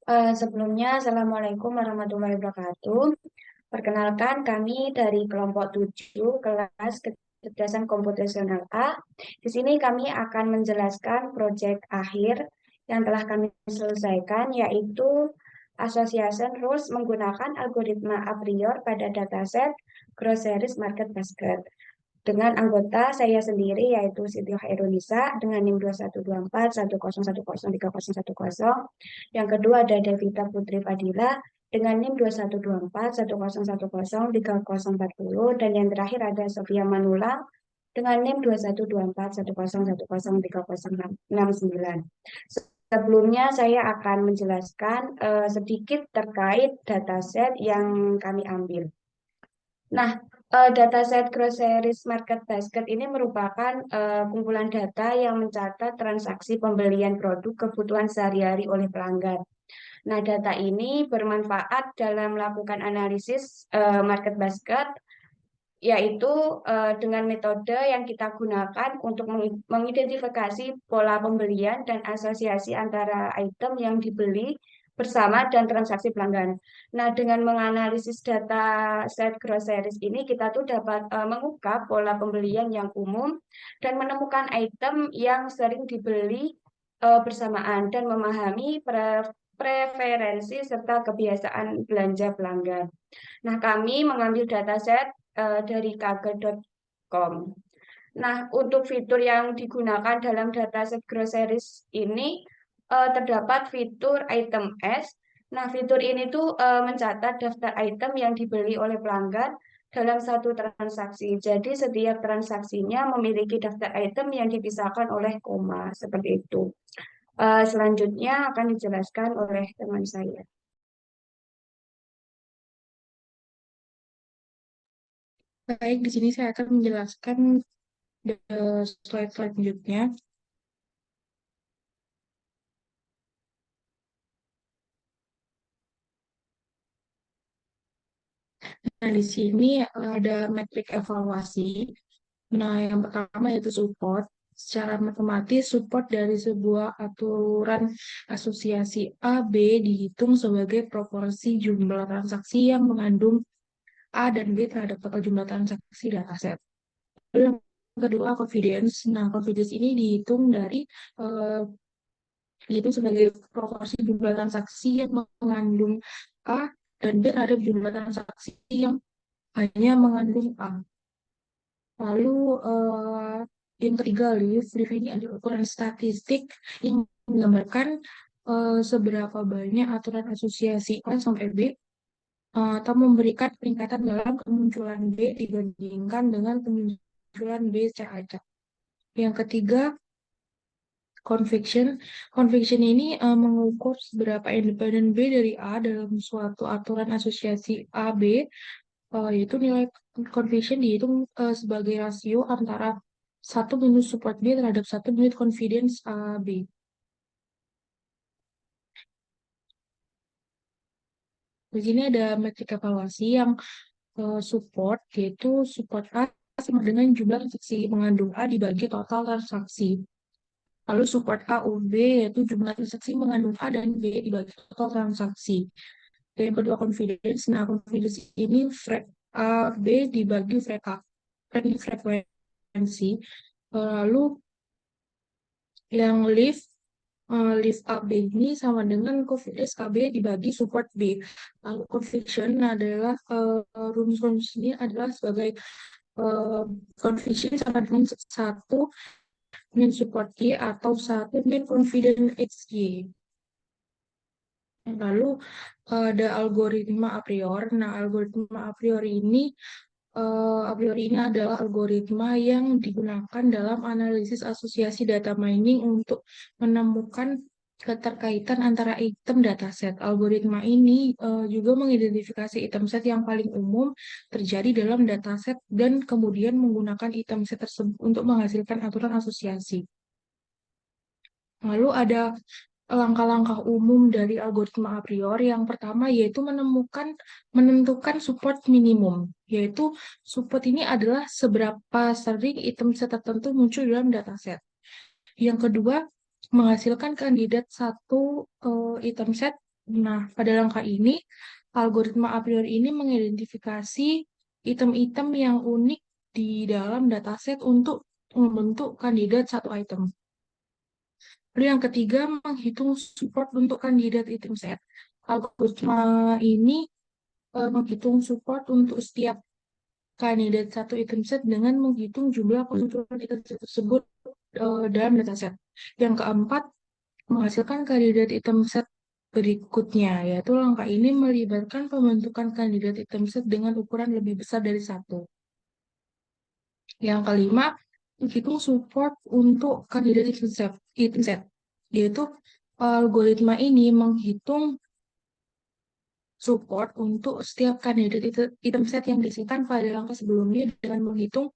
Sebelumnya, Assalamualaikum warahmatullahi wabarakatuh. Perkenalkan, kami dari kelompok 7 kelas kecerdasan komputasional A. Di sini kami akan menjelaskan proyek akhir yang telah kami selesaikan, yaitu Association Rules menggunakan algoritma a priori pada dataset Groceries Market Basket. Dengan anggota saya sendiri yaitu Siti Khairunisa dengan NIM 2124 1010310. Yang kedua ada Devita Putri Fadila dengan NIM 2124 101031040. Dan yang terakhir ada Sofia Manula dengan NIM 2124 101031069. Sebelumnya saya akan menjelaskan sedikit terkait dataset yang kami ambil. Nah, dataset Groceries Market Basket ini merupakan kumpulan data yang mencatat transaksi pembelian produk kebutuhan sehari-hari oleh pelanggan. Nah, data ini bermanfaat dalam melakukan analisis market basket, yaitu dengan metode yang kita gunakan untuk mengidentifikasi pola pembelian dan asosiasi antara item yang dibeli bersama dan transaksi pelanggan. Nah, dengan menganalisis data set groceries ini, kita tuh dapat mengungkap pola pembelian yang umum dan menemukan item yang sering dibeli bersamaan dan memahami preferensi serta kebiasaan belanja pelanggan. Nah, kami mengambil dataset dari kaggle.com. Nah, untuk fitur yang digunakan dalam dataset groceries ini terdapat fitur item S. Nah, fitur ini tuh mencatat daftar item yang dibeli oleh pelanggan dalam satu transaksi. Jadi, setiap transaksinya memiliki daftar item yang dipisahkan oleh koma, seperti itu. Selanjutnya akan dijelaskan oleh teman saya. Baik, di sini saya akan menjelaskan slide selanjutnya. Nah, di sini ada metrik evaluasi. Nah, yang pertama yaitu support. Secara matematis, support dari sebuah aturan asosiasi A, B dihitung sebagai proporsi jumlah transaksi yang mengandung A dan B terhadap total jumlah transaksi dataset. Lalu yang kedua, confidence. Nah, confidence ini eh, dihitung sebagai proporsi jumlah transaksi yang mengandung A dan B terhadap jumlah transaksi yang hanya mengandung A. Lalu yang ketiga, Liv. Liv ini adalah ukuran statistik yang menggambarkan seberapa banyak aturan asosiasi A sampai B atau memberikan peningkatan dalam kemunculan B dibandingkan dengan kemunculan B secara acak. Yang ketiga, conviction. Conviction ini mengukur seberapa independen B dari A dalam suatu aturan asosiasi A B, yaitu nilai conviction dihitung sebagai rasio antara satu minus support B terhadap satu minus confidence A B. Di sini ada metrik evaluasi yang support, yaitu support A sama dengan jumlah transaksi mengandung A dibagi total transaksi. Lalu support A UB yaitu jumlah transaksi mengandung A dan B dibagi total transaksi. Dan yang kedua confidence. Nah, confidence ini A B dibagi frekuensi. Lalu yang lift AB ini sama dengan confidence AB dibagi support B. Lalu conviction adalah rumus-rumus ini adalah sebagai conviction sama dengan satu min support Y atau satu min confidence XY. Lalu ada algoritma a priori. Nah, algoritma a priori ini adalah algoritma yang digunakan dalam analisis asosiasi data mining untuk menemukan keterkaitan antara item dataset. Algoritma ini juga mengidentifikasi item set yang paling umum terjadi dalam dataset dan kemudian menggunakan item set tersebut untuk menghasilkan aturan asosiasi. Lalu ada langkah-langkah umum dari algoritma a priori. Yang pertama yaitu menentukan support minimum, yaitu support ini adalah seberapa sering item set tertentu muncul dalam dataset. Yang kedua, menghasilkan kandidat satu item set Nah, pada langkah ini, algoritma a priori ini mengidentifikasi item-item yang unik di dalam dataset untuk membentuk kandidat satu item. Lalu yang ketiga, menghitung support untuk kandidat item set. Algoritma ini menghitung support untuk setiap kandidat satu item set dengan menghitung jumlah kemunculan item set tersebut dalam dataset. Yang keempat, menghasilkan kandidat item set berikutnya, yaitu langkah ini melibatkan pembentukan kandidat item set dengan ukuran lebih besar dari satu. Yang kelima, menghitung support untuk kandidat item set, yaitu algoritma ini menghitung support untuk setiap kandidat item set yang dihasilkan pada langkah sebelumnya dengan menghitung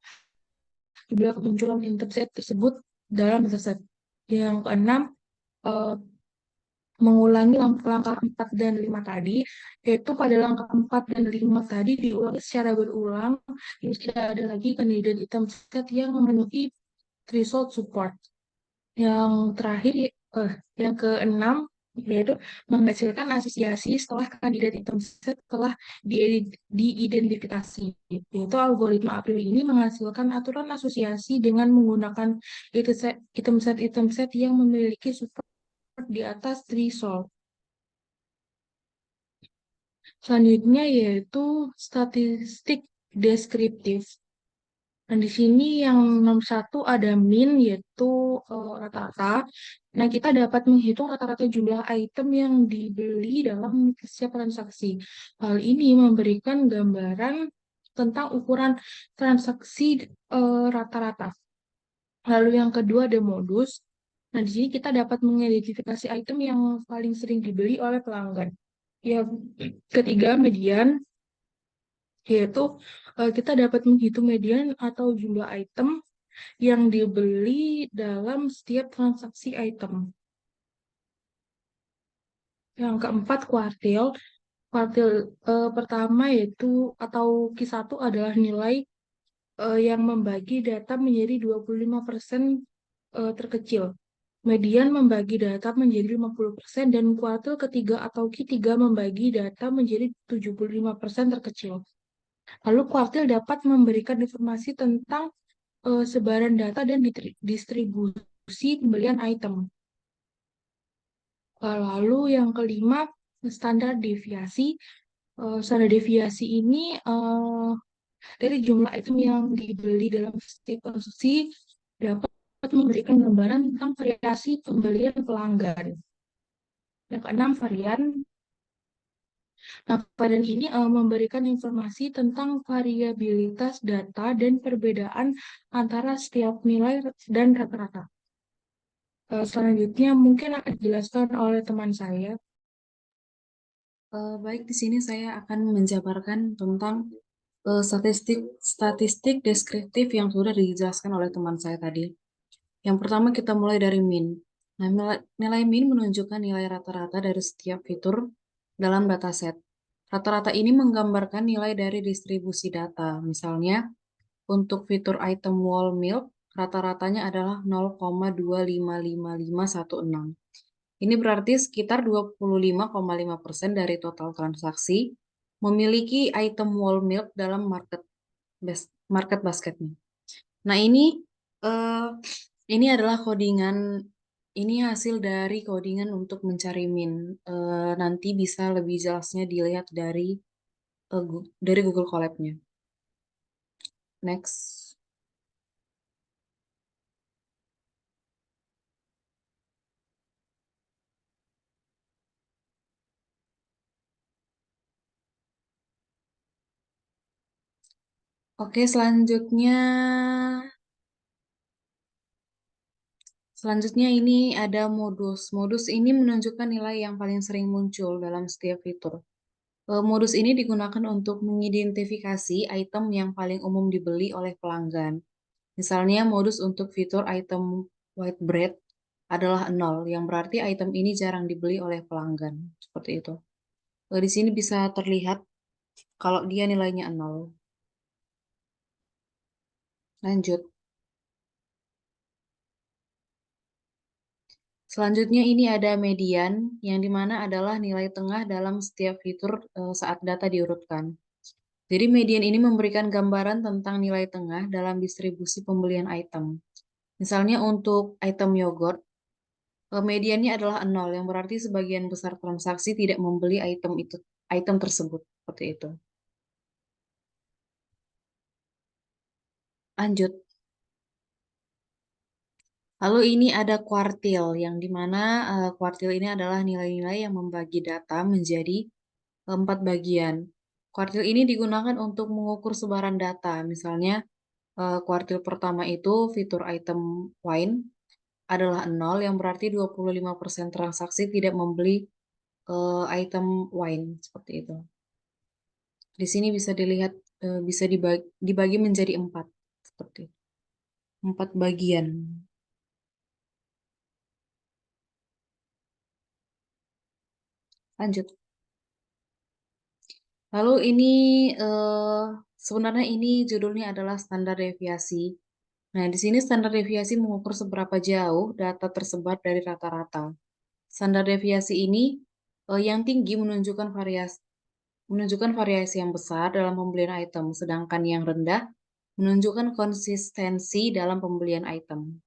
jumlah kemunculan item set tersebut dalam dataset. Yang keenam, eh, mengulangi langkah 4 dan 5 tadi, yaitu pada langkah 4 dan 5 tadi diulang secara berulang, tidak ada lagi kandidat item set yang memenuhi threshold support. Yang terakhir, yang keenam, yaitu menghasilkan asosiasi setelah kandidat item set telah diidentifikasi. Yaitu algoritma a priori ini menghasilkan aturan asosiasi dengan menggunakan item set yang memiliki support di atas threshold. Selanjutnya yaitu statistik deskriptif. Nah, di sini yang nomor satu ada min, yaitu rata-rata. Nah, kita dapat menghitung rata-rata jumlah item yang dibeli dalam setiap transaksi. Hal ini memberikan gambaran tentang ukuran transaksi rata-rata. Lalu yang kedua ada modus. Nah, di sini kita dapat mengidentifikasi item yang paling sering dibeli oleh pelanggan. Yang ketiga, median, yaitu kita dapat menghitung median atau jumlah item yang dibeli dalam setiap transaksi item. Yang keempat, kuartil. Kuartil pertama yaitu atau Q1 adalah nilai yang membagi data menjadi 25% terkecil. Median membagi data menjadi 50% dan kuartil ketiga atau Q3 membagi data menjadi 75% terkecil. Lalu kuartil dapat memberikan informasi tentang sebaran data dan distribusi pembelian item. Lalu yang kelima, standar deviasi. Standar deviasi ini dari jumlah item yang dibeli dalam setiap transaksi dapat memberikan gambaran tentang variasi pembelian pelanggan. Yang keenam, varian. Nah, varian ini memberikan informasi tentang variabilitas data dan perbedaan antara setiap nilai dan rata-rata. Selanjutnya mungkin akan dijelaskan oleh teman saya. Baik, di sini saya akan menjabarkan tentang statistik deskriptif yang sudah dijelaskan oleh teman saya tadi. Yang pertama kita mulai dari min. Nah, nilai min menunjukkan nilai rata-rata dari setiap fitur dalam dataset. Rata-rata ini menggambarkan nilai dari distribusi data. Misalnya, untuk fitur item wall milk, rata-ratanya adalah 0,2555516. Ini berarti sekitar 25,5% dari total transaksi memiliki item wall milk dalam market basketnya. Nah, eh, ini adalah codingan, ini hasil dari codingan untuk mencari min. Nanti bisa lebih jelasnya dilihat dari Google Colab-nya. Next. Oke, selanjutnya ini ada modus. Modus ini menunjukkan nilai yang paling sering muncul dalam setiap fitur. Modus ini digunakan untuk mengidentifikasi item yang paling umum dibeli oleh pelanggan. Misalnya modus untuk fitur item white bread adalah 0, yang berarti item ini jarang dibeli oleh pelanggan. Seperti itu. Di sini bisa terlihat kalau dia nilainya 0. Lanjut. Selanjutnya ini ada median, yang dimana adalah nilai tengah dalam setiap fitur saat data diurutkan. Jadi median ini memberikan gambaran tentang nilai tengah dalam distribusi pembelian item. Misalnya untuk item yogurt, mediannya adalah 0, yang berarti sebagian besar transaksi tidak membeli item tersebut. Seperti itu. Lanjut. Lalu ini ada kuartil, yang dimana kuartil ini adalah nilai-nilai yang membagi data menjadi 4 bagian. Kuartil ini digunakan untuk mengukur sebaran data. Misalnya, kuartil pertama itu fitur item wine adalah 0, yang berarti 25% transaksi tidak membeli item wine. Seperti itu. Di sini bisa dilihat, bisa dibagi menjadi 4. Seperti itu. 4 bagian. Lanjut. Lalu ini sebenarnya ini judulnya adalah standar deviasi. Nah, di sini standar deviasi mengukur seberapa jauh data tersebar dari rata-rata. Standar deviasi ini yang tinggi menunjukkan variasi yang besar dalam pembelian item, sedangkan yang rendah menunjukkan konsistensi dalam pembelian item.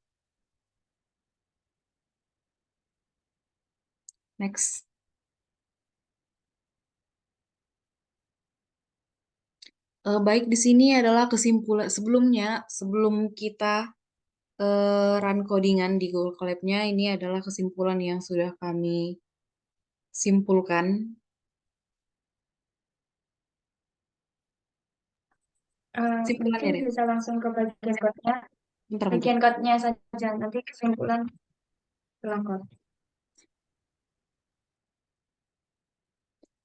Next. Baik, di sini adalah kesimpulan sebelum kita run codingan di Google Colab-nya, ini adalah kesimpulan yang sudah kami simpulkan. Kesimpulannya Mungkin deh, bisa langsung ke bagian code-nya. bentar. Bagian code-nya saja, nanti kesimpulan pulang code.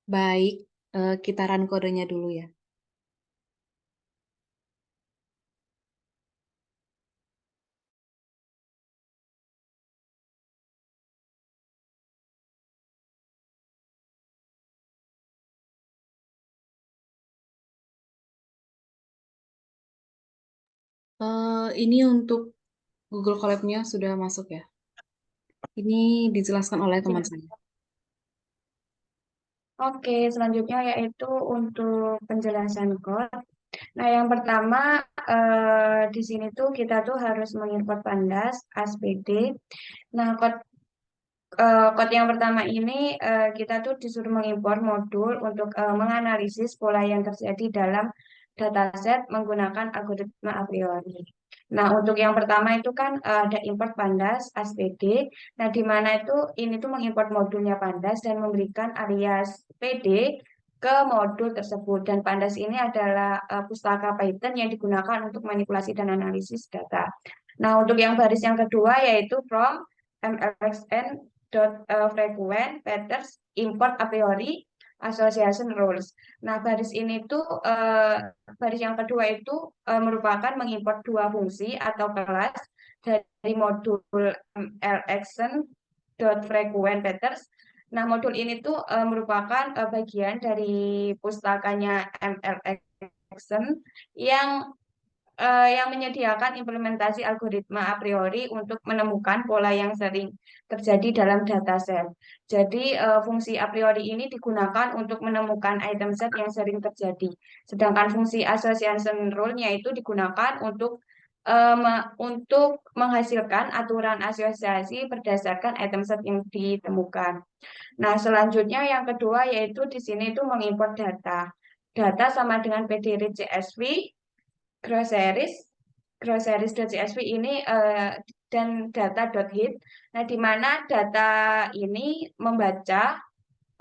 Baik, kita run kodenya dulu ya. Ini untuk Google Colab-nya sudah masuk ya. Ini dijelaskan oleh teman Ya. saya. Oke, selanjutnya yaitu untuk penjelasan code. Nah, yang pertama di sini tuh kita tuh harus mengimport pandas ASPD. Nah, code yang pertama ini kita tuh disuruh mengimpor modul untuk menganalisis pola yang terjadi dalam dataset menggunakan algoritma a priori. Nah, untuk yang pertama itu kan ada import pandas ASPD. Nah, di mana itu ini tuh mengimport modulnya pandas dan memberikan alias PD ke modul tersebut. Dan pandas ini adalah pustaka Python yang digunakan untuk manipulasi dan analisis data. Nah, untuk yang baris yang kedua yaitu from mlxn frequent patterns import a priori association rules. Nah, baris ini tuh baris yang kedua itu merupakan mengimport dua fungsi atau kelas dari modul mlxn frequent patterns. Nah, modul ini tuh merupakan bagian dari pustakanya mlxn yang yang menyediakan implementasi algoritma a priori untuk menemukan pola yang sering terjadi dalam dataset. Jadi, fungsi a priori ini digunakan untuk menemukan item set yang sering terjadi. Sedangkan fungsi association rule-nya itu digunakan untuk menghasilkan aturan asosiasi berdasarkan item set yang ditemukan. Nah, selanjutnya yang kedua yaitu di sini itu mengimport data. Data sama dengan PDRit CSV, groceries, groceries.csv ini dan data.hit. Nah, di mana data ini membaca,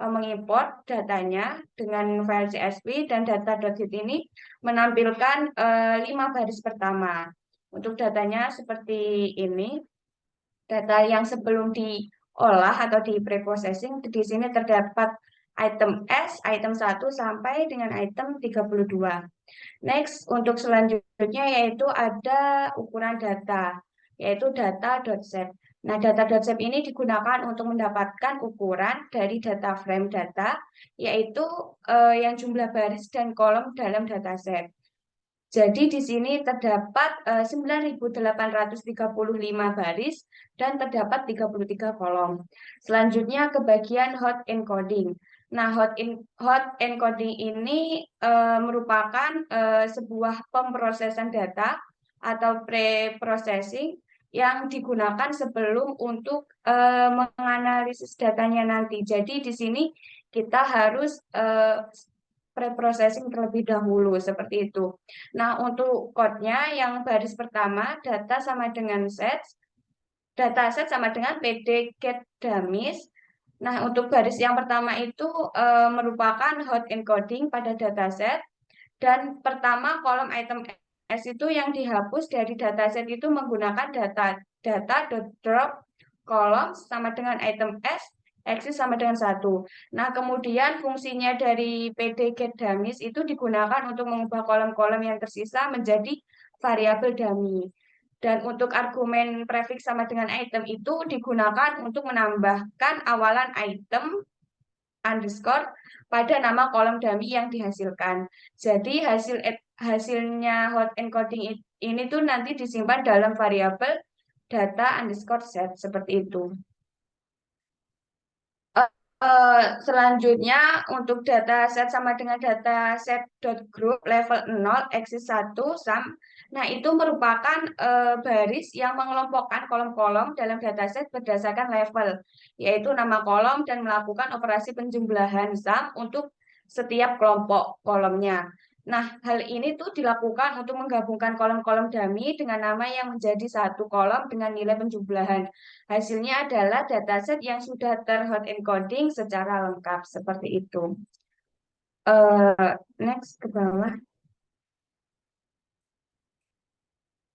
mengimport datanya dengan file CSV dan data.hit ini menampilkan 5 baris pertama. Untuk datanya seperti ini, data yang sebelum diolah atau di preprocessing, di sini terdapat item S, item 1 sampai dengan item 32. Next, untuk selanjutnya yaitu ada ukuran data, yaitu data.set. Nah, data.set ini digunakan untuk mendapatkan ukuran dari data frame data, yaitu yang jumlah baris dan kolom dalam dataset. Jadi di sini terdapat 9.835 baris dan terdapat 33 kolom. Selanjutnya ke bagian hot encoding. Nah, hot encoding ini merupakan sebuah pemrosesan data atau pre-processing yang digunakan sebelum untuk menganalisis datanya nanti. Jadi di sini kita harus pre-processing terlebih dahulu seperti itu. Nah, untuk code-nya yang baris pertama data sama dengan dataset sama dengan PD get dummies. Nah, untuk baris yang pertama itu merupakan hot encoding pada dataset dan pertama kolom item S itu yang dihapus dari dataset itu menggunakan data.drop kolom sama dengan item S, Axis sama dengan 1. Nah, kemudian fungsinya dari PD get dummies itu digunakan untuk mengubah kolom-kolom yang tersisa menjadi variabel dummy. Dan untuk argumen prefix sama dengan item itu digunakan untuk menambahkan awalan item underscore pada nama kolom dummy yang dihasilkan. Jadi hasilnya hot encoding ini tuh nanti disimpan dalam variabel data underscore set seperti itu. Selanjutnya untuk dataset sama dengan dataset.group level 0 axis 1 sum. Nah, itu merupakan baris yang mengelompokkan kolom-kolom dalam dataset berdasarkan level, yaitu nama kolom dan melakukan operasi penjumlahan sum untuk setiap kelompok kolomnya. Nah, hal ini tuh dilakukan untuk menggabungkan kolom-kolom dummy dengan nama yang menjadi satu kolom dengan nilai penjumlahan. Hasilnya adalah dataset yang sudah ter-hot encoding secara lengkap seperti itu. Next ke bawah.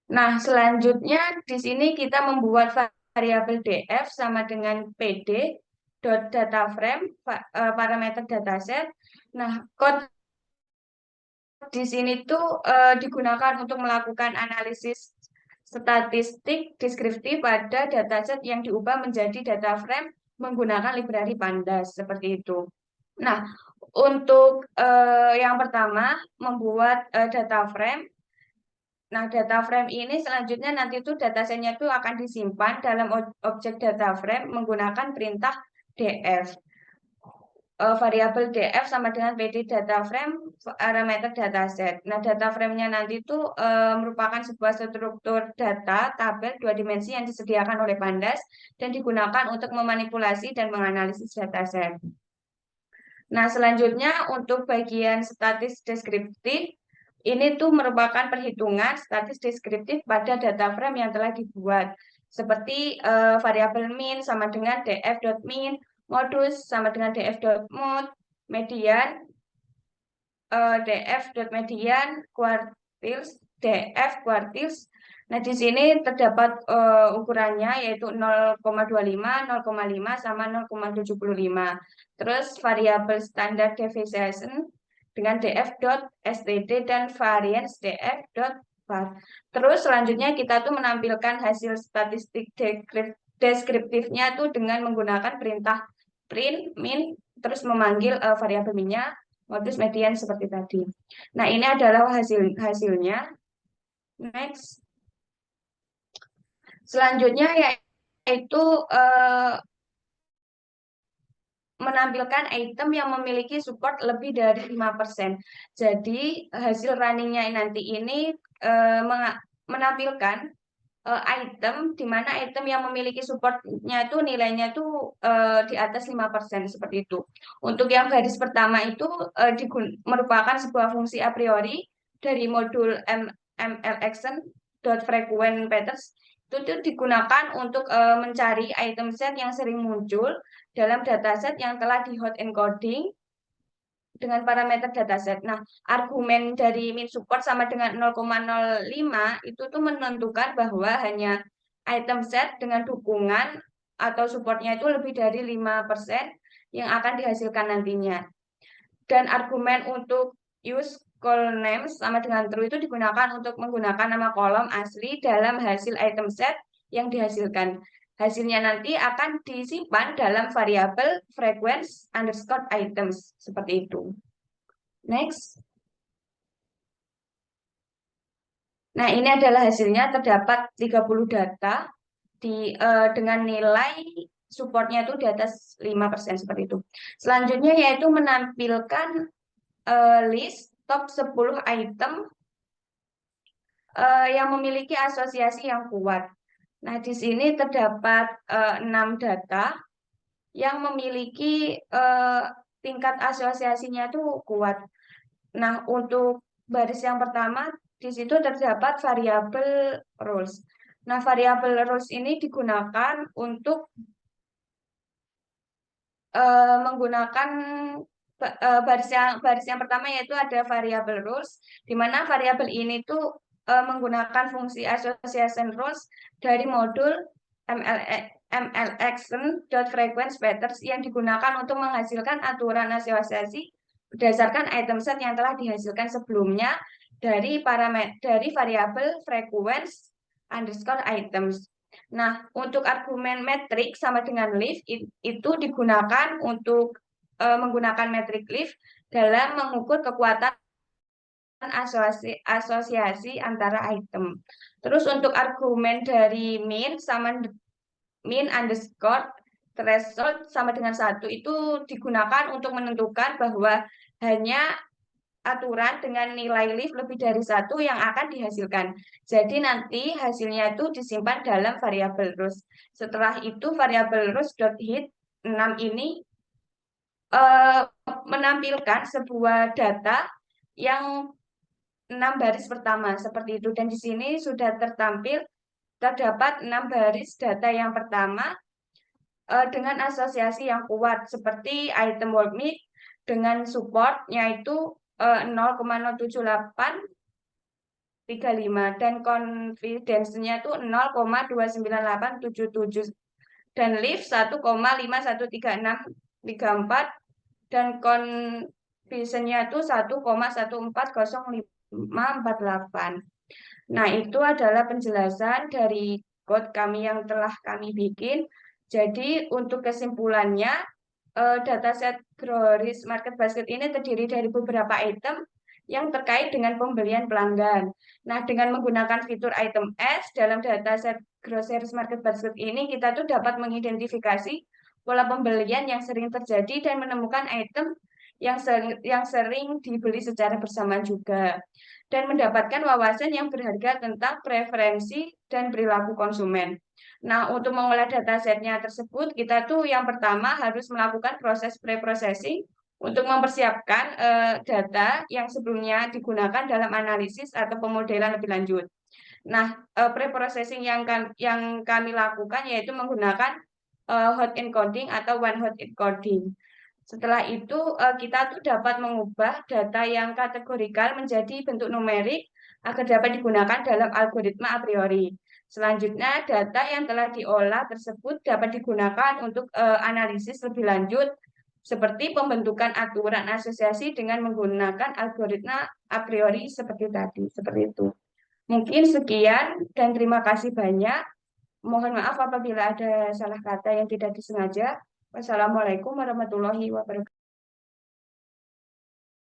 Nah, selanjutnya di sini kita membuat variabel df sama dengan pd dot data frame parameter dataset. Nah, code di sini tuh digunakan untuk melakukan analisis statistik deskriptif pada dataset yang diubah menjadi data frame menggunakan library Pandas seperti itu. Nah, untuk yang pertama membuat data frame. Nah, data frame ini selanjutnya nanti itu datasetnya itu akan disimpan dalam objek data frame menggunakan perintah df. Variabel df sama dengan pd data frame parameter dataset. Nah, data frame-nya nanti itu merupakan sebuah struktur data tabel 2 dimensi yang disediakan oleh Pandas dan digunakan untuk memanipulasi dan menganalisis dataset. Nah, selanjutnya untuk bagian statis deskriptif, ini tuh merupakan perhitungan statis deskriptif pada data frame yang telah dibuat. Seperti variabel min sama dengan df.min, modus sama dengan df.mod, median, df.median, quartiles, df quartiles. Nah, di sini terdapat ukurannya yaitu 0,25, 0,5 sama 0,75. Terus variabel standar deviation dengan df.std dan variance df.var. Terus selanjutnya kita tuh menampilkan hasil statistik deskriptifnya tuh dengan menggunakan perintah print min terus memanggil variabel minnya modus median seperti tadi. Nah, ini adalah hasilnya. Next. Selanjutnya yaitu menampilkan item yang memiliki support lebih dari 5%. Jadi hasil runningnya nanti ini menampilkan item di mana item yang memiliki supportnya itu nilainya itu di atas 5% seperti itu. Untuk yang garis pertama itu merupakan sebuah fungsi a priori dari modul mlaction.frequent patterns itu digunakan untuk mencari item set yang sering muncul dalam dataset yang telah di hot encoding dengan parameter dataset. Nah, argumen dari min support sama dengan 0,05 itu tuh menentukan bahwa hanya item set dengan dukungan atau supportnya itu lebih dari 5% yang akan dihasilkan nantinya. Dan argumen untuk use call names sama dengan true itu digunakan untuk menggunakan nama kolom asli dalam hasil item set yang dihasilkan. Hasilnya nanti akan disimpan dalam variabel frequency underscore items seperti itu. Next. Nah, ini adalah hasilnya, terdapat 30 data dengan nilai supportnya itu di atas 5% seperti itu. Selanjutnya yaitu menampilkan list top 10 item yang memiliki asosiasi yang kuat. Nah, di sini terdapat 6 data yang memiliki tingkat asosiasinya itu kuat. Nah, untuk baris yang pertama, di situ terdapat variabel rules. Nah, variabel rules ini digunakan untuk menggunakan baris yang pertama yaitu ada variabel rules, di mana variabel ini tuh menggunakan fungsi association rules dari modul MLaction.frequency patterns yang digunakan untuk menghasilkan aturan asosiasi berdasarkan item set yang telah dihasilkan sebelumnya dari variabel frequency underscore items. Nah, untuk argumen metrik sama dengan leaf itu digunakan untuk menggunakan metrik leaf dalam mengukur kekuatan asosiasi antara item. Terus untuk argumen dari min underscore threshold sama dengan 1 itu digunakan untuk menentukan bahwa hanya aturan dengan nilai leaf lebih dari 1 yang akan dihasilkan. Jadi nanti hasilnya itu disimpan dalam variabel rows. Setelah itu variabel rows.hit 6 ini menampilkan sebuah data yang 6 baris pertama seperti itu. Dan di sini sudah terdapat 6 baris data yang pertama dengan asosiasi yang kuat seperti item world meet dengan supportnya itu 0,07835 dan confidence-nya itu 0,29877 dan lift 1,513634 dan conversion-nya itu 1,140548. Nah, itu adalah penjelasan dari code kami yang telah kami bikin. Jadi, untuk kesimpulannya, dataset Groris Market Basket ini terdiri dari beberapa item yang terkait dengan pembelian pelanggan. Nah, dengan menggunakan fitur item S dalam dataset Groceries Market Basket ini, kita tuh dapat mengidentifikasi pola pembelian yang sering terjadi dan menemukan item yang sering dibeli secara bersama juga. Dan mendapatkan wawasan yang berharga tentang preferensi dan perilaku konsumen. Nah, untuk mengolah datasetnya tersebut, kita tuh yang pertama harus melakukan proses pre-processing untuk mempersiapkan data yang sebelumnya digunakan dalam analisis atau pemodelan lebih lanjut. Nah, pre-processing yang kami lakukan yaitu menggunakan hot encoding atau one hot encoding. Setelah itu, kita tuh dapat mengubah data yang kategorikal menjadi bentuk numerik agar dapat digunakan dalam algoritma a priori. Selanjutnya, data yang telah diolah tersebut dapat digunakan untuk analisis lebih lanjut, seperti pembentukan aturan asosiasi dengan menggunakan algoritma a priori seperti tadi, seperti itu. Mungkin sekian dan terima kasih banyak. Mohon maaf apabila ada salah kata yang tidak disengaja. Wassalamualaikum warahmatullahi wabarakatuh.